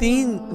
3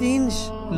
3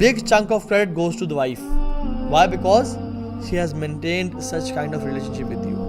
big chunk of credit goes to the wife. Why? Because she has maintained such kind of relationship with you.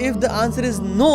if the answer is no,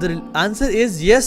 the answer is yes,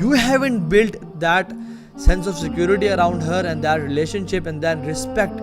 You haven't built that sense of security around her and that relationship and that respect,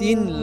3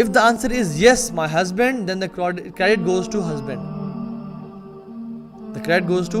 If the answer is yes, my husband, then the credit goes to husband. The credit goes to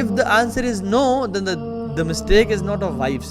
if the answer is no, then the mistake is not of wives,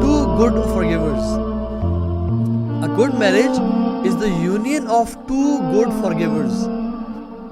two good forgivers. A good marriage is the union of two good forgivers.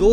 2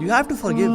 You have to forgive.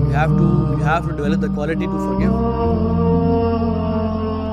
You have to develop the quality to forgive.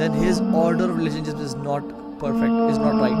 then his order of relationship is not perfect, is not right.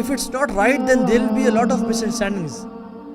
if it's not right then there will be a lot of misunderstandings.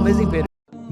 amazing parents.